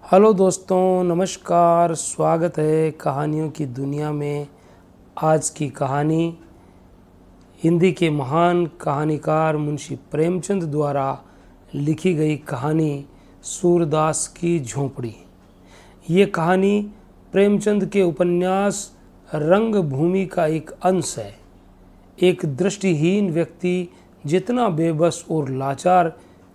Hello दोस्तों, नमस्कार। स्वागत है कहानियों की दुनिया में। आज की कहानी हिंदी के महान कहानीकार मुंशी प्रेमचंद द्वारा लिखी गई कहानी सूरदास की झोंपड़ी। ये कहानी प्रेमचंद के उपन्यास रंगभूमि का एक अंश है। एक दृष्टिहीन व्यक्ति जितना बेबस और लाचार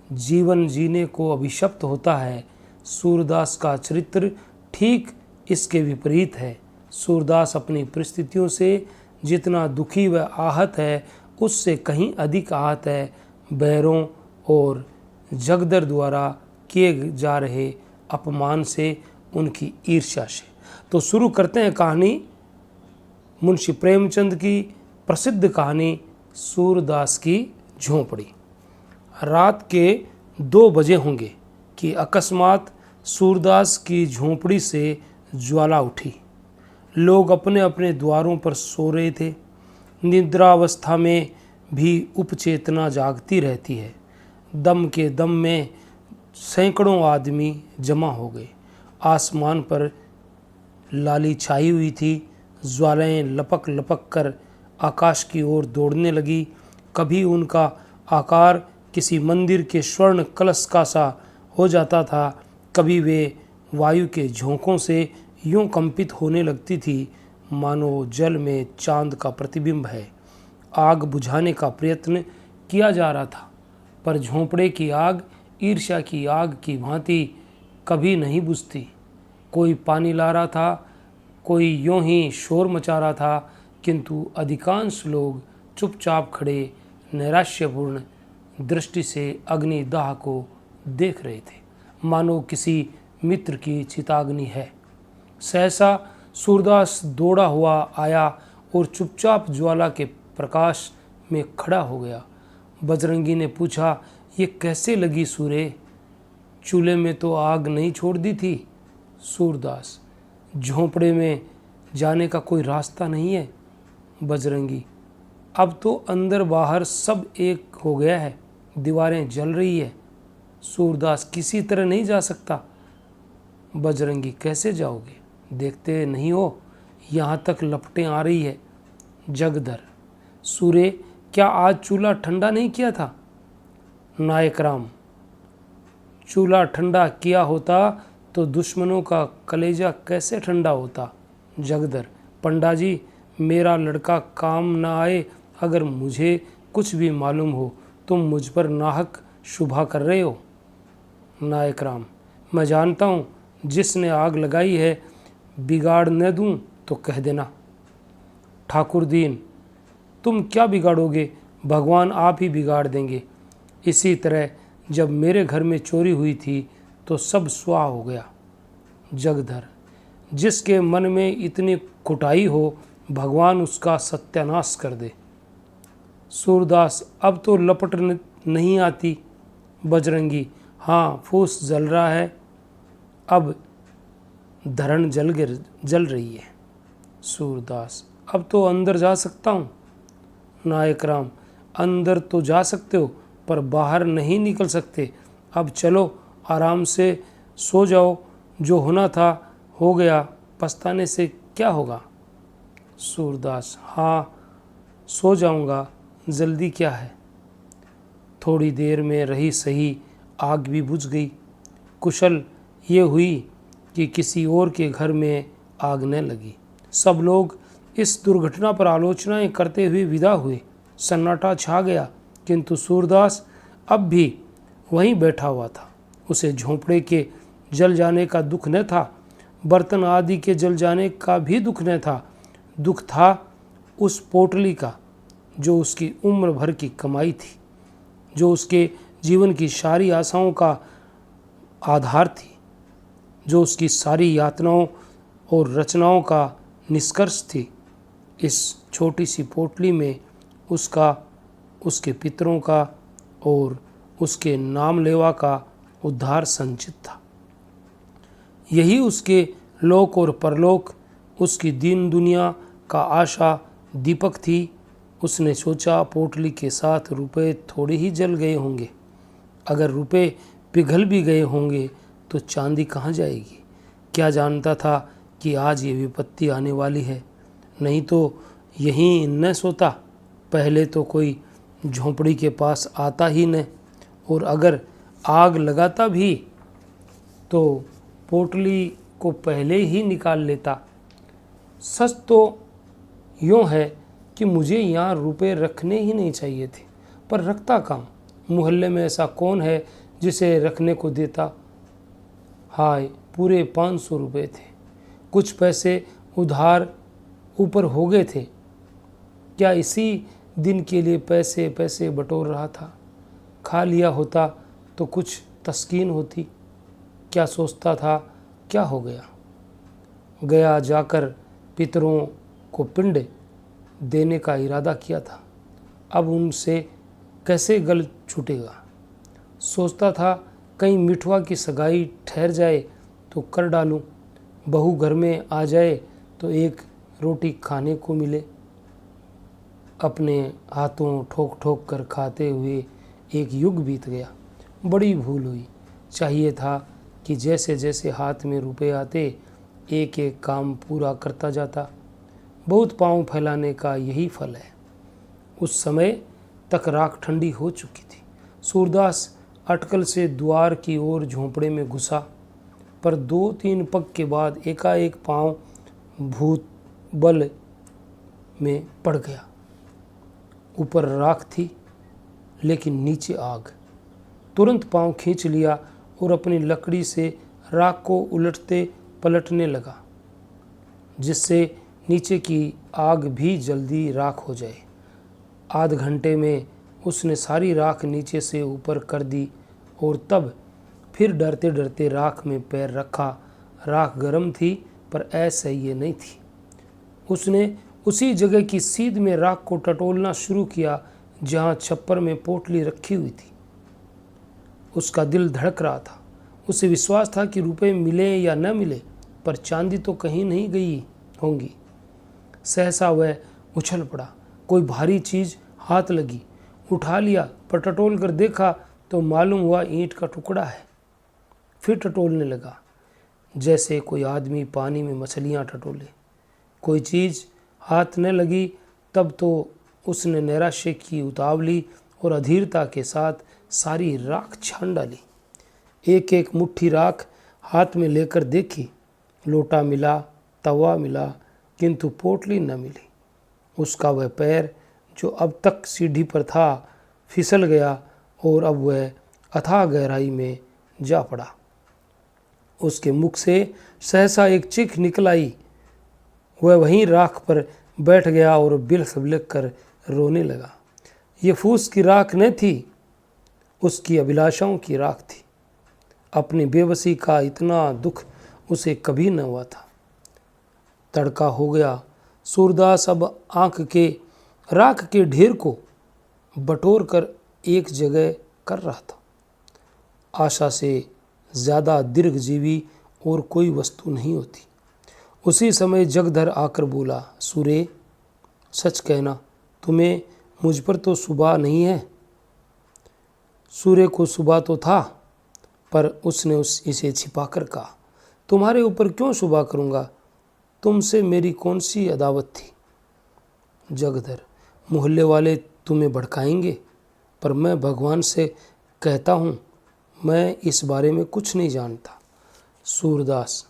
जीवन जीने को अभिशप्त होता है, सूरदास का चरित्र ठीक इसके विपरीत है। सूरदास अपनी परिस्थितियों से जितना दुखी व आहत है, उससे कहीं अधिक आहत है बैरों और जगदर द्वारा किए जा रहे अपमान से, उनकी ईर्ष्या से। तो शुरू करते हैं कहानी मुंशी प्रेमचंद की प्रसिद्ध कहानी सूरदास की झोंपड़ी। रात के 2 बजे होंगे कि अकस्मात सूरदास की झोंपड़ी से ज्वाला उठी। लोग अपने अपने द्वारों पर सो रहे थे। निद्रावस्था में भी उपचेतना जागती रहती है। दम के दम में सैकड़ों आदमी जमा हो गए। आसमान पर लाली छाई हुई थी। ज्वालाएं लपक लपक कर आकाश की ओर दौड़ने लगी। कभी उनका आकार किसी मंदिर के स्वर्ण कलश का सा हो जाता था, कभी वे वायु के झोंकों से यूं कंपित होने लगती थी मानो जल में चांद का प्रतिबिंब है। आग बुझाने का प्रयत्न किया जा रहा था, पर झोंपड़े की आग ईर्ष्या की आग की भांति कभी नहीं बुझती। कोई पानी ला रहा था, कोई यूं ही शोर मचा रहा था, किंतु अधिकांश लोग चुपचाप खड़े नैराश्यपूर्ण दृष्टि से अग्निदाह को देख रहे थे, मानो किसी मित्र की चिताग्नि है। सहसा सूरदास दौड़ा हुआ आया और चुपचाप ज्वाला के प्रकाश में खड़ा हो गया। बजरंगी ने पूछा, ये कैसे लगी सूरे? चूल्हे में तो आग नहीं छोड़ दी थी। सूरदास, झोंपड़े में जाने का कोई रास्ता नहीं है। बजरंगी, अब तो अंदर बाहर सब एक हो गया है, दीवारें जल रही है। सूरदास, किसी तरह नहीं जा सकता। बजरंगी, कैसे जाओगे? देखते नहीं हो यहाँ तक लपटें आ रही है। जगदर, सूरे, क्या आज चूल्हा ठंडा नहीं किया था? नायक राम, चूल्हा ठंडा किया होता तो दुश्मनों का कलेजा कैसे ठंडा होता? जगदर, पंडा जी, मेरा लड़का काम ना आए। अगर मुझे कुछ भी मालूम हो, तुम मुझ पर नाहक शुभा कर रहे हो। नायक राम, मैं जानता हूँ जिसने आग लगाई है, बिगाड़ न दूँ तो कह देना। ठाकुर दीन, तुम क्या बिगाड़ोगे? भगवान आप ही बिगाड़ देंगे। इसी तरह जब मेरे घर में चोरी हुई थी तो सब स्वाह हो गया। जगधर, जिसके मन में इतनी कुटाई हो, भगवान उसका सत्यानाश कर दे। सूरदास, अब तो लपट नहीं आती। बजरंगी, हाँ, फूस जल रहा है, अब धरण जल रही है। सूरदास, अब तो अंदर जा सकता हूँ। नायक राम, अंदर तो जा सकते हो, पर बाहर नहीं निकल सकते। अब चलो, आराम से सो जाओ। जो होना था हो गया, पछताने से क्या होगा? सूरदास, हाँ, सो जाऊंगा, जल्दी क्या है। थोड़ी देर में रही सही आग भी बुझ गई। कुशल ये हुई कि किसी और के घर में आग न लगी। सब लोग इस दुर्घटना पर आलोचनाएं करते हुए विदा हुए। सन्नाटा छा गया, किंतु सूरदास अब भी वहीं बैठा हुआ था। उसे झोंपड़े के जल जाने का दुख न था, बर्तन आदि के जल जाने का भी दुख न था। दुख था उस पोटली का जो उसकी उम्र भर की कमाई थी, जो उसके जीवन की सारी आशाओं का आधार थी, जो उसकी सारी यातनाओं और रचनाओं का निष्कर्ष थी। इस छोटी सी पोटली में उसका, उसके पितरों का और उसके नाम लेवा का उद्धार संचित था। यही उसके लोक और परलोक, उसकी दीन दुनिया का आशा दीपक थी। उसने सोचा, पोटली के साथ रुपए थोड़े ही जल गए होंगे। अगर रुपए पिघल भी गए होंगे तो चांदी कहाँ जाएगी। क्या जानता था कि आज ये विपत्ति आने वाली है, नहीं तो यहीं न सोता। पहले तो कोई झोंपड़ी के पास आता ही न, और अगर आग लगाता भी तो पोटली को पहले ही निकाल लेता। सच तो यूँ है कि मुझे यहाँ रुपए रखने ही नहीं चाहिए थे, पर रखता कहाँ। मोहल्ले में ऐसा कौन है जिसे रखने को देता। हाय, पूरे 500 रुपये थे। कुछ पैसे उधार ऊपर हो गए थे। क्या इसी दिन के लिए पैसे पैसे बटोर रहा था। खा लिया होता तो कुछ तस्कीन होती। क्या सोचता था, क्या हो गया। गया जाकर पितरों को पिंड देने का इरादा किया था। अब उनसे कैसे गल छूटेगा। सोचता था कहीं मिठवा की सगाई ठहर जाए तो कर डालूं। बहू घर में आ जाए तो एक रोटी खाने को मिले। अपने हाथों ठोक ठोक कर खाते हुए एक युग बीत गया। बड़ी भूल हुई। चाहिए था कि जैसे जैसे हाथ में रुपए आते एक एक काम पूरा करता जाता। बहुत पांव फैलाने का यही फल है। उस समय तक राख ठंडी हो चुकी थी। सूरदास अटकल से द्वार की ओर झोंपड़े में घुसा, पर 2-3 पग के बाद एकाएक पांव भूत बल में पड़ गया। ऊपर राख थी लेकिन नीचे आग। तुरंत पांव खींच लिया और अपनी लकड़ी से राख को उलटते पलटने लगा, जिससे नीचे की आग भी जल्दी राख हो जाए। आध घंटे में उसने सारी राख नीचे से ऊपर कर दी और तब फिर डरते डरते राख में पैर रखा। राख गर्म थी पर असह्य नहीं थी। उसने उसी जगह की सीध में राख को टटोलना शुरू किया जहाँ छप्पर में पोटली रखी हुई थी। उसका दिल धड़क रहा था। उसे विश्वास था कि रुपए मिले या न मिले, पर चांदी तो कहीं नहीं गई होंगी। सहसा वह उछल पड़ा। कोई भारी चीज़ हाथ लगी। उठा लिया, पर टटोल कर देखा तो मालूम हुआ ईंट का टुकड़ा है। फिर टटोलने लगा, जैसे कोई आदमी पानी में मछलियाँ टटोले। कोई चीज़ हाथ न लगी। तब तो उसने नैराश्य की उतावली और अधीरता के साथ सारी राख छान डाली। एक एक मुट्ठी राख हाथ में लेकर देखी। लोटा मिला, तवा मिला, किंतु पोटली न मिली। उसका वह पैर जो अब तक सीढ़ी पर था फिसल गया और अब वह अथाह गहराई में जा पड़ा। उसके मुख से सहसा एक चीख निकल आई। वह वहीं राख पर बैठ गया और बिलख बिलख कर रोने लगा। ये फूस की राख न थी, उसकी अभिलाषाओं की राख थी। अपनी बेबसी का इतना दुख उसे कभी न हुआ था। तड़का हो गया। सूरदास अब आँख के राख के ढेर को बटोर कर एक जगह कर रहा था। आशा से ज़्यादा दीर्घजीवी और कोई वस्तु नहीं होती। उसी समय जगधर आकर बोला, सूरे, सच कहना, तुम्हें मुझ पर तो सुबह नहीं है। सूर्य को सुबह तो था, पर उसने इसे छिपाकर कहा, तुम्हारे ऊपर क्यों सुबह करूँगा, तुमसे मेरी कौन सी अदावत थी। जगधर, मोहल्ले वाले तुम्हें भड़काएंगे, पर मैं भगवान से कहता हूँ मैं इस बारे में कुछ नहीं जानता। सूरदास,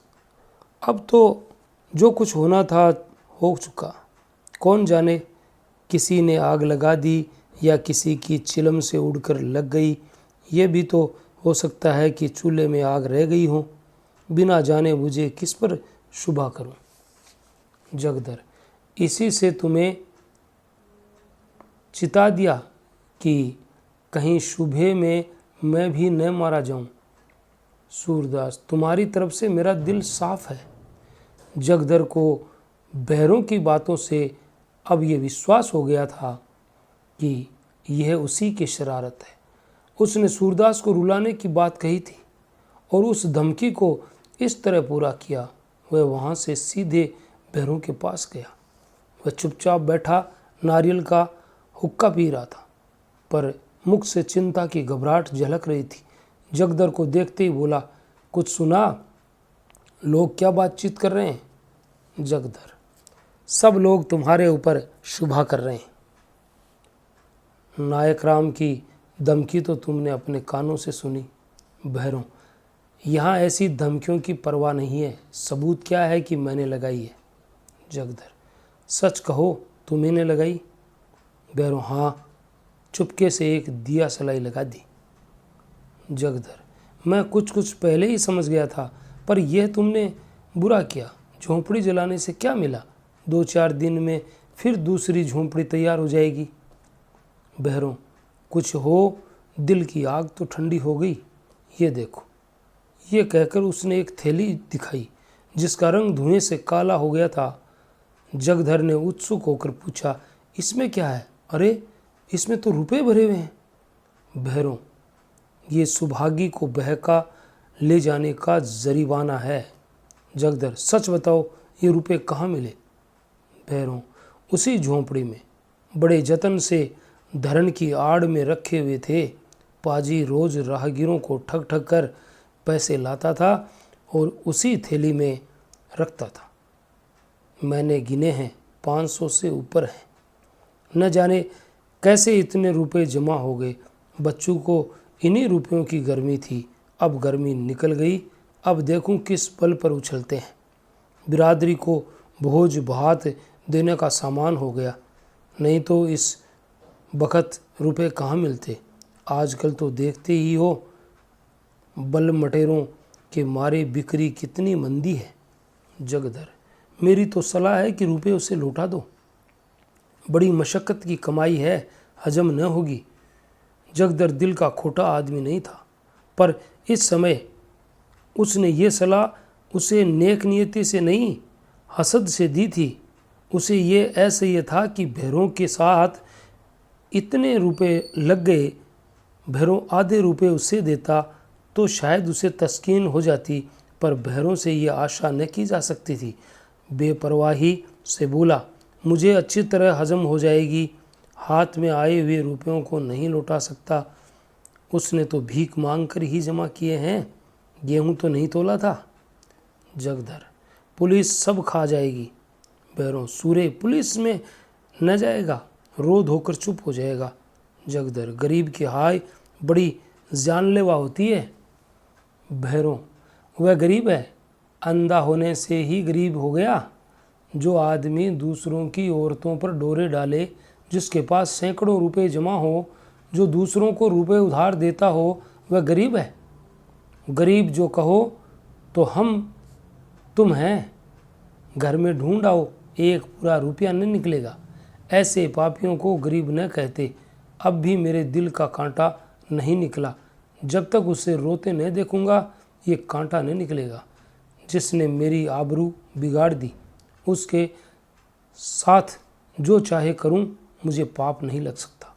अब तो जो कुछ होना था हो चुका। कौन जाने किसी ने आग लगा दी या किसी की चिलम से उड़कर लग गई। ये भी तो हो सकता है कि चूल्हे में आग रह गई हो। बिना जाने बुझे किस पर शुभा करूं। जगधर, इसी से तुम्हें चिता दिया कि कहीं शुभे में मैं भी न मारा जाऊं। सूरदास, तुम्हारी तरफ से मेरा दिल साफ है। जगधर को बहरों की बातों से अब ये विश्वास हो गया था कि यह उसी की शरारत है। उसने सूरदास को रुलाने की बात कही थी और उस धमकी को इस तरह पूरा किया। वह वहाँ से सीधे बहरों के पास गया। वह चुपचाप बैठा नारियल का हुक्का पी रहा था, पर मुख से चिंता की घबराहट झलक रही थी। जगधर को देखते ही बोला, कुछ सुना? लोग क्या बातचीत कर रहे हैं? जगधर, सब लोग तुम्हारे ऊपर शुभा कर रहे हैं। नायक राम की धमकी तो तुमने अपने कानों से सुनी। भैरव, यहाँ ऐसी धमकियों की परवाह नहीं है। सबूत क्या है कि मैंने लगाई है? जगधर, सच कहो, तुम्ही ने लगाई? भैरव, हाँ, चुपके से एक दिया सलाई लगा दी। जगधर, मैं कुछ पहले ही समझ गया था, पर यह तुमने बुरा किया। झोंपड़ी जलाने से क्या मिला? 2-4 दिन में फिर दूसरी झोंपड़ी तैयार हो जाएगी। भैरव, कुछ हो, दिल की आग तो ठंडी हो गई। ये देखो। ये कहकर उसने एक थैली दिखाई जिसका रंग धुएं से काला हो गया था। जगधर ने उत्सुक होकर पूछा, इसमें क्या है? अरे, इसमें तो रुपए भरे हुए हैं। भैरव, ये सुभागी को बहका ले जाने का जरिमाना है। जगधर, सच बताओ, ये रुपए कहाँ मिले? भैरव, उसी झोंपड़ी में बड़े जतन से धरण की आड़ में रखे हुए थे। पाजी रोज राहगीरों को ठग ठग कर पैसे लाता था और उसी थैली में रखता था। मैंने गिने हैं, 500 से ऊपर हैं। न जाने कैसे इतने रुपए जमा हो गए। बच्चों को इन्हीं रुपयों की गर्मी थी। अब गर्मी निकल गई। अब देखूं किस बल पर उछलते हैं। बिरादरी को भोज भात देने का सामान हो गया, नहीं तो इस बखत रुपए कहाँ मिलते। आजकल तो देखते ही हो, बल मटेरों के मारे बिक्री कितनी मंदी है। जगधर, मेरी तो सलाह है कि रुपए उसे लौटा दो। बड़ी मशक्कत की कमाई है, हजम न होगी। जगधर दिल का खोटा आदमी नहीं था, पर इस समय उसने ये सलाह उसे नेक नियति से नहीं, हसद से दी थी। उसे ये ऐसे ये था कि भैरों के साथ इतने रुपए लग गए। भैरों आधे रुपए उसे देता तो शायद उसे तस्कीन हो जाती, पर भैरों से ये आशा न की जा सकती थी। बेपरवाही से बोला, मुझे अच्छी तरह हजम हो जाएगी। हाथ में आए हुए रुपयों को नहीं लौटा सकता। उसने तो भीख मांग कर ही जमा किए हैं। गेहूं तो नहीं तोला था। जगधर, पुलिस सब खा जाएगी। भैरव, सूरे पुलिस में न जाएगा, रोध होकर चुप हो जाएगा। जगधर, गरीब की हाय बड़ी जानलेवा होती है। भैरव, वह गरीब है, अंधा होने से ही गरीब हो गया। जो आदमी दूसरों की औरतों पर डोरे डाले, जिसके पास सैकड़ों रुपए जमा हो, जो दूसरों को रुपए उधार देता हो, वह गरीब है। गरीब जो कहो तो हम तुम हैं। घर में ढूंढ आओ, एक पूरा रुपया न निकलेगा। ऐसे पापियों को गरीब न कहते। अब भी मेरे दिल का कांटा नहीं निकला। जब तक उसे रोते न देखूंगा, ये कांटा नहीं निकलेगा। जिसने मेरी आबरू बिगाड़ दी, उसके साथ जो चाहे करूं, मुझे पाप नहीं लग सकता।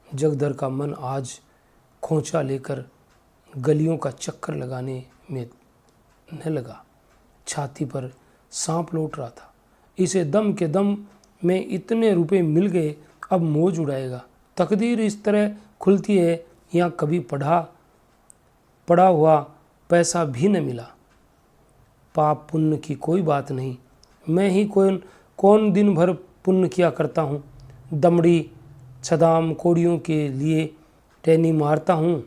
जगधर का मन आज खोंचा लेकर गलियों का चक्कर लगाने में न लगा। छाती पर सांप लौट रहा था। इसे दम के दम में इतने रुपए मिल गए, अब मौज उड़ाएगा। तकदीर इस तरह खुलती है, यहाँ कभी पड़ा हुआ पैसा भी न मिला। पाप पुण्य की कोई बात नहीं। मैं ही कौन दिन भर पुण्य किया करता हूँ। दमड़ी छदाम कोड़ियों के लिए टहनी मारता हूँ,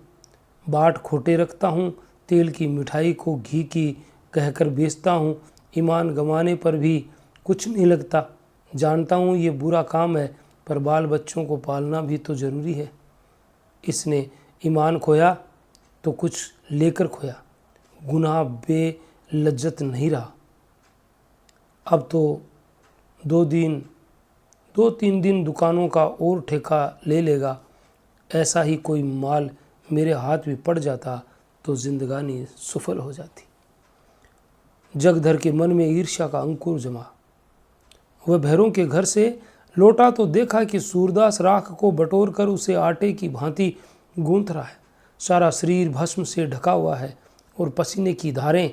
बाट खोटे रखता हूँ, तेल की मिठाई को घी की कहकर बेचता हूँ। ईमान गंवाने पर भी कुछ नहीं लगता। जानता हूँ ये बुरा काम है, पर बाल बच्चों को पालना भी तो ज़रूरी है। इसने ईमान खोया तो कुछ लेकर खोया। गुनाह बेलज्जत नहीं रहा। अब तो 2-3 दिन दुकानों का और ठेका ले लेगा। ऐसा ही कोई माल मेरे हाथ में पड़ जाता तो जिंदगानी सफल हो जाती। जगधर के मन में ईर्ष्या का अंकुर जमा। वह भैरों के घर से लौटा तो देखा कि सूरदास राख को बटोर कर उसे आटे की भांति गूंथ रहा है। सारा शरीर भस्म से ढका हुआ है और पसीने की धारें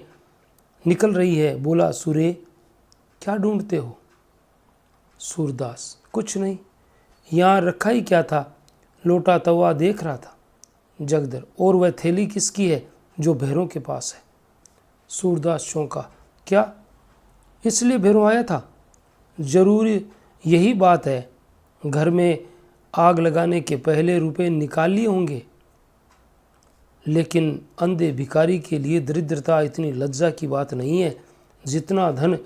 निकल रही है। बोला, सूरे, क्या ढूंढते हो? सूरदास, कुछ नहीं, यहाँ रखा ही क्या था, लोटा तवा देख रहा था। जगधर, और वह थैली किसकी है? जो भैरों के पास है। सूरदास चौंका। क्या इसलिए भैरों आया था? जरूर यही बात है। घर में आग लगाने के पहले रुपए निकाल लिए होंगे। लेकिन अंधे भिखारी के लिए दरिद्रता इतनी लज्जा की बात नहीं है जितना धन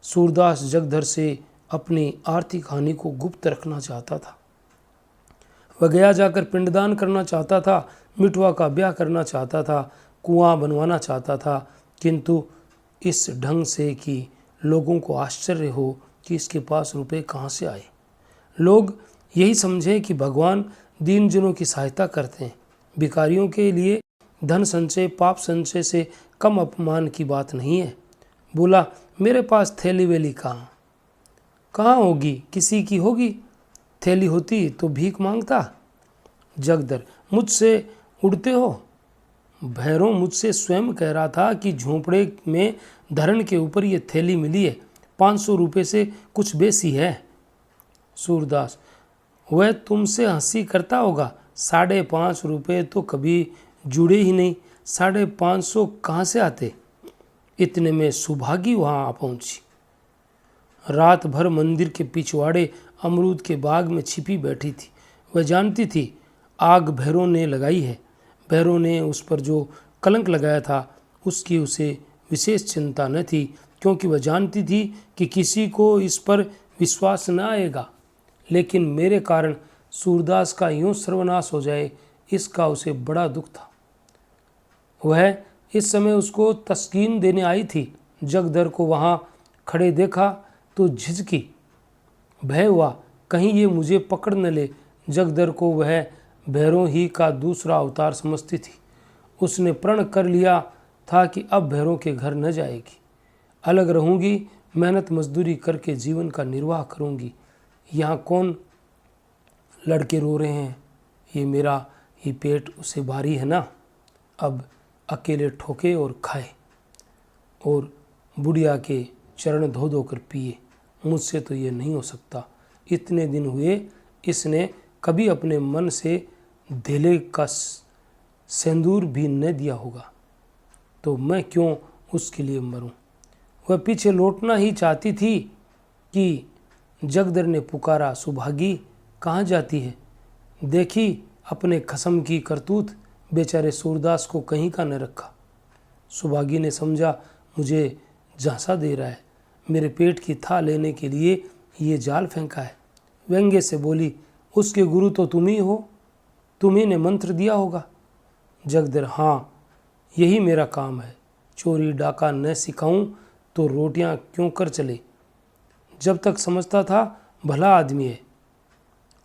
सूरदास जगधर से अपनी आर्थिक हानि को गुप्त रखना चाहता था। वह गया जाकर पिंडदान करना चाहता था, मिठुआ का ब्याह करना चाहता था, कुआं बनवाना चाहता था, किंतु इस ढंग से कि लोगों को आश्चर्य हो कि इसके पास रुपए कहाँ से आए। लोग यही समझे कि भगवान दीन जनों की सहायता करते हैं। भिखारियों के लिए धन संचय पाप संचय से कम अपमान की बात नहीं है। बोला, मेरे पास थैली वेली कहाँ होगी? किसी की होगी। थैली होती तो भीख मांगता। जगदर, मुझसे उड़ते हो? भैरों मुझसे स्वयं कह रहा था कि झोंपड़े में धरण के ऊपर ये थैली मिली है, 500 रुपये से कुछ बेसी है। सूरदास, वह तुमसे हंसी करता होगा। 5.5 रुपये तो कभी जुड़े ही नहीं, 550 कहाँ से आते? इतने में सुभागी वहाँ आ पहुँची। रात भर मंदिर के पिछवाड़े अमरूद के बाग में छिपी बैठी थी। वह जानती थी आग भैरों ने लगाई है। भैरों ने उस पर जो कलंक लगाया था उसकी उसे विशेष चिंता न थी, क्योंकि वह जानती थी कि किसी को इस पर विश्वास न आएगा। लेकिन मेरे कारण सूरदास का यूं सर्वनाश हो जाए, इसका उसे बड़ा दुख था। वह इस समय उसको तस्कीन देने आई थी। जगधर को वहाँ खड़े देखा तो झिझकी, भय हुआ कहीं ये मुझे पकड़ न ले। जगधर को वह भैरों ही का दूसरा अवतार समझती थी। उसने प्रण कर लिया था कि अब भैरों के घर न जाएगी, अलग रहूंगी, मेहनत मजदूरी करके जीवन का निर्वाह करूंगी। यहाँ कौन लड़के रो रहे हैं? ये मेरा ही पेट उसे भारी है ना। अब अकेले ठोके और खाए और बुढ़िया के चरण धो धो कर पिए। मुझसे तो ये नहीं हो सकता। इतने दिन हुए इसने कभी अपने मन से धेले का सिंदूर भी न दिया होगा, तो मैं क्यों उसके लिए मरूं। वह पीछे लौटना ही चाहती थी कि जगदर ने पुकारा, सुभागी कहाँ जाती है? देखी अपने खसम की करतूत, बेचारे सूरदास को कहीं का न रखा। सुभागी ने समझा मुझे झांसा दे रहा है, मेरे पेट की था लेने के लिए ये जाल फेंका है। व्यंग्य से बोली, उसके गुरु तो तुम ही हो, तुम्ही ने मंत्र दिया होगा। जगदर, हाँ यही मेरा काम है। चोरी डाका न सिखाऊं तो रोटियां क्यों कर चले। जब तक समझता था भला आदमी है,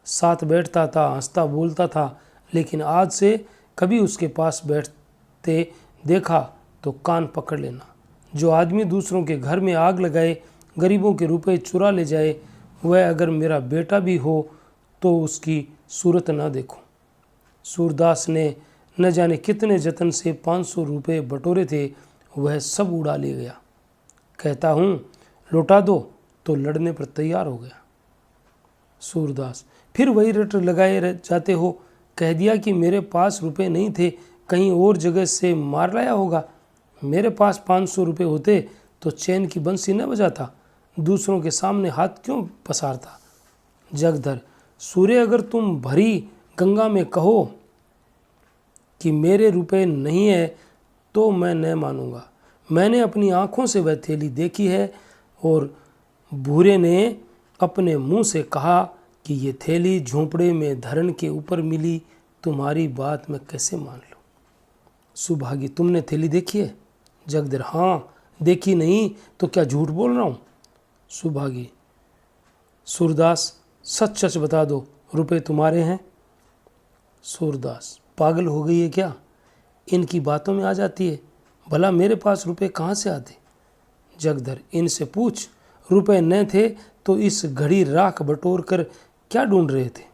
साथ बैठता था, हंसता बोलता था, लेकिन आज से कभी उसके पास बैठते देखा तो कान पकड़ लेना। जो आदमी दूसरों के घर में आग लगाए, गरीबों के रुपए चुरा ले जाए, वह अगर मेरा बेटा भी हो तो उसकी सूरत ना देखूं। सूरदास ने न जाने कितने जतन से 500 रुपये बटोरे थे, वह सब उड़ा ले गया। कहता हूँ लौटा दो तो लड़ने पर तैयार हो गया। सूरदास, फिर वही रट लगाए जाते हो। कह दिया कि मेरे पास रुपए नहीं थे, कहीं और जगह से मार लाया होगा। मेरे पास 500 रुपये होते तो चैन की बंसी न बजाता, दूसरों के सामने हाथ क्यों पसारता। जगधर, सूर्य अगर तुम भरी गंगा में कहो कि मेरे रुपए नहीं है तो मैं न मानूंगा। मैंने अपनी आंखों से वह थैली देखी है और भूरे ने अपने मुंह से कहा कि ये थैली झोंपड़े में धरण के ऊपर मिली, तुम्हारी बात मैं कैसे मान लूं। सुभागी, तुमने थैली देखी है? जगदर, हाँ देखी नहीं तो क्या झूठ बोल रहा हूँ। सुभागी, सूरदास सच सच बता दो, रुपए तुम्हारे हैं? सूरदास, पागल हो गई है क्या? इनकी बातों में आ जाती है। भला मेरे पास रुपए कहाँ से आते? जगधर, इनसे पूछ, रुपए न थे तो इस घड़ी राख बटोर कर क्या ढूंढ रहे थे।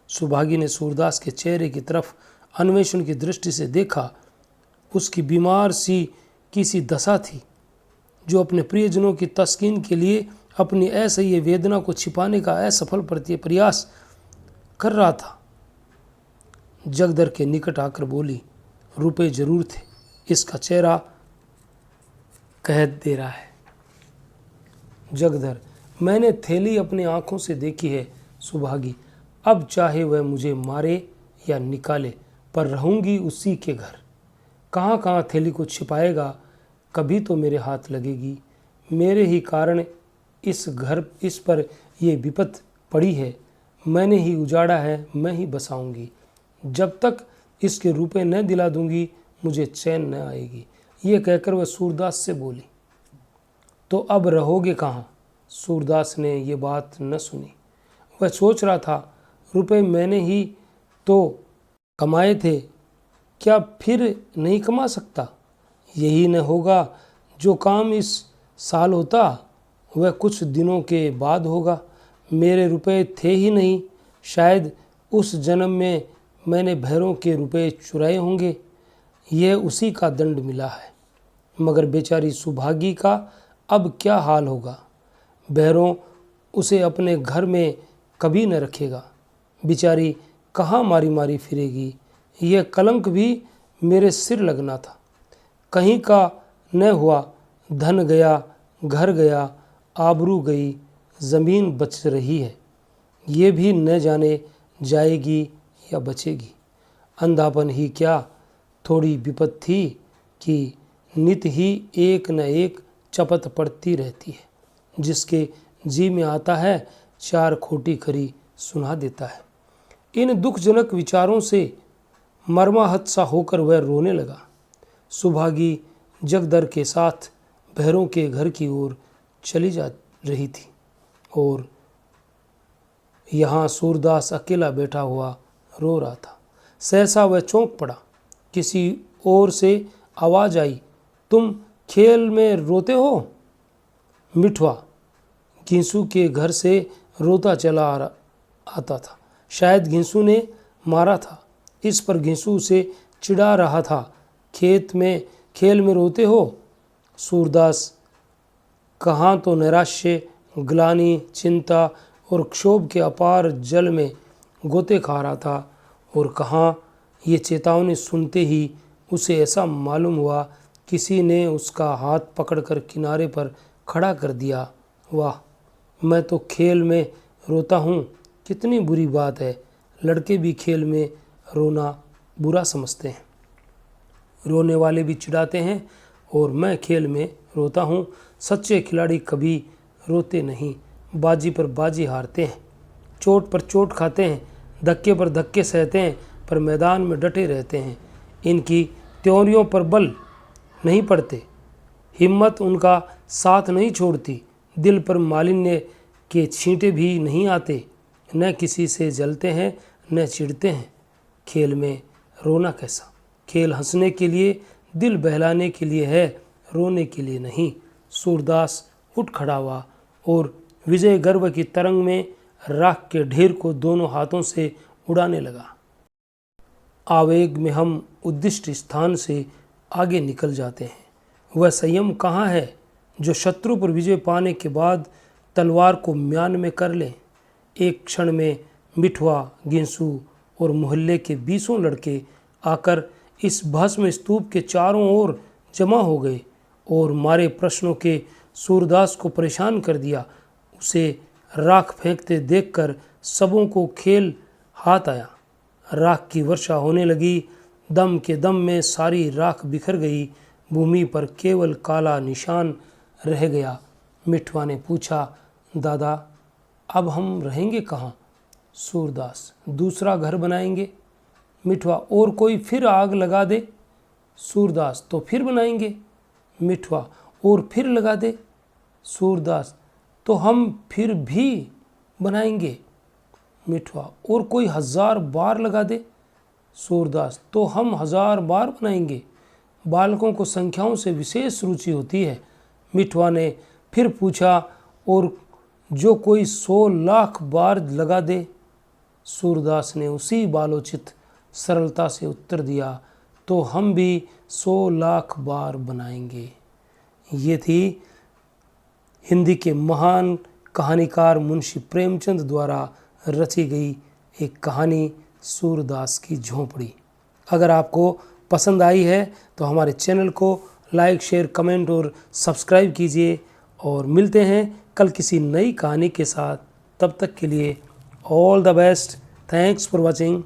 सुभागी ने सूरदास के चेहरे की तरफ अन्वेषण की दृष्टि से देखा। उसकी बीमार सी किसी दशा थी, जो अपने प्रियजनों की तस्कीन के लिए अपनी असह्य वेदना को छिपाने का असफल प्रयास कर रहा था। जगदर के निकट आकर बोली, रुपए जरूर थे, इसका चेहरा कह दे रहा है। जगधर, मैंने थैली अपनी आंखों से देखी है सुभागी, अब चाहे वह मुझे मारे या निकाले पर रहूंगी उसी के घर। कहाँ कहाँ थैली को छिपाएगा, कभी तो मेरे हाथ लगेगी। मेरे ही कारण इस पर ये विपत पड़ी है, मैंने ही उजाड़ा है, मैं ही बसाऊंगी। जब तक इसके रुपए न दिला दूंगी मुझे चैन न आएगी। ये कहकर वह सूरदास से बोली। तो अब रहोगे कहाँ? सूरदास ने ये बात न सुनी। वह सोच रहा था, रुपए मैंने ही तो कमाए थे, क्या फिर नहीं कमा सकता? यही न होगा जो काम इस साल होता वह कुछ दिनों के बाद होगा। मेरे रुपए थे ही नहीं, शायद उस जन्म में मैंने भैरों के रुपए चुराए होंगे। यह उसी का दंड मिला है। मगर बेचारी सुभागी का अब क्या हाल होगा? भैरों उसे अपने घर में कभी न रखेगा। बेचारी कहाँ मारी मारी फिरेगी। यह कलंक भी मेरे सिर लगना था। कहीं का न हुआ, धन गया, घर गया, आबरू गई, ज़मीन बच रही है। ये भी न जाने जाएगी या बचेगी। अंधापन ही क्या, थोड़ी विपत थी कि नित ही एक न एक चपत पड़ती रहती है। जिसके जी में आता है चार खोटी खरी सुना देता है। इन दुखजनक विचारों से मर्माहत सा होकर वह रोने लगा। सुभागी जगदर के साथ भैरों के घर की ओर चली जा रही थी और यहाँ सूरदास अकेला बैठा हुआ रो रहा था। सहसा वह चौंक पड़ा। किसी ओर से आवाज़ आई, तुम खेल में रोते हो? मिठवा घिंसू के घर से रोता चला आता था। शायद घिंसू ने मारा था। इस पर घिंसू उसे चिढ़ा रहा था। खेल में रोते हो? सूरदास कहाँ तो नैराश्य, ग्लानि, चिंता और क्षोभ के अपार जल में गोते खा रहा था और कहाँ ये चेतावनी सुनते ही उसे ऐसा मालूम हुआ किसी ने उसका हाथ पकड़कर किनारे पर खड़ा कर दिया। वाह, मैं तो खेल में रोता हूँ, कितनी बुरी बात है। लड़के भी खेल में रोना बुरा समझते हैं, रोने वाले भी चिढ़ाते हैं और मैं खेल में रोता हूँ। सच्चे खिलाड़ी कभी रोते नहीं, बाजी पर बाजी हारते हैं, चोट पर चोट खाते हैं, धक्के पर धक्के सहते हैं, पर मैदान में डटे रहते हैं। इनकी त्योरियों पर बल नहीं पड़ते, हिम्मत उनका साथ नहीं छोड़ती, दिल पर मालिन्य के छींटे भी नहीं आते, न किसी से जलते हैं न चिढ़ते हैं। खेल में रोना कैसा? खेल हंसने के लिए, दिल बहलाने के लिए है, रोने के लिए नहीं। सूरदास उठ खड़ा हुआ और विजय गर्व की तरंग में राख के ढेर को दोनों हाथों से उड़ाने लगा। आवेग में हम उद्दिष्ट स्थान से आगे निकल जाते हैं। वह संयम कहाँ है जो शत्रु पर विजय पाने के बाद तलवार को म्यान में कर ले? एक क्षण में मिठवा, गिंसू और मोहल्ले के 20 लड़के आकर इस भस्म स्तूप के चारों ओर जमा हो गए और मारे प्रश्नों के सूरदास को परेशान कर दिया। उसे राख फेंकते देखकर सबों को खेल हाथ आया। राख की वर्षा होने लगी। दम के दम में सारी राख बिखर गई। भूमि पर केवल काला निशान रह गया। मिठवा ने पूछा, दादा अब हम रहेंगे कहाँ? सूरदास, दूसरा घर बनाएंगे। मिठवा, और कोई फिर आग लगा दे? सूरदास, तो फिर बनाएंगे। मिठवा, और फिर लगा दे? सूरदास, तो हम फिर भी बनाएंगे। मिठवा, और कोई 1000 बार लगा दे? सूरदास, तो हम 1000 बार बनाएंगे। बालकों को संख्याओं से विशेष रुचि होती है। मिठवा ने फिर पूछा, और जो कोई 100 लाख बार लगा दे? सूरदास ने उसी बालोचित सरलता से उत्तर दिया, तो हम भी 100 लाख बार बनाएंगे। ये थी हिंदी के महान कहानीकार मुंशी प्रेमचंद द्वारा रची गई एक कहानी सूरदास की झोंपड़ी। अगर आपको पसंद आई है तो हमारे चैनल को लाइक, शेयर, कमेंट और सब्सक्राइब कीजिए। और मिलते हैं कल किसी नई कहानी के साथ। तब तक के लिए all the best. Thanks for watching.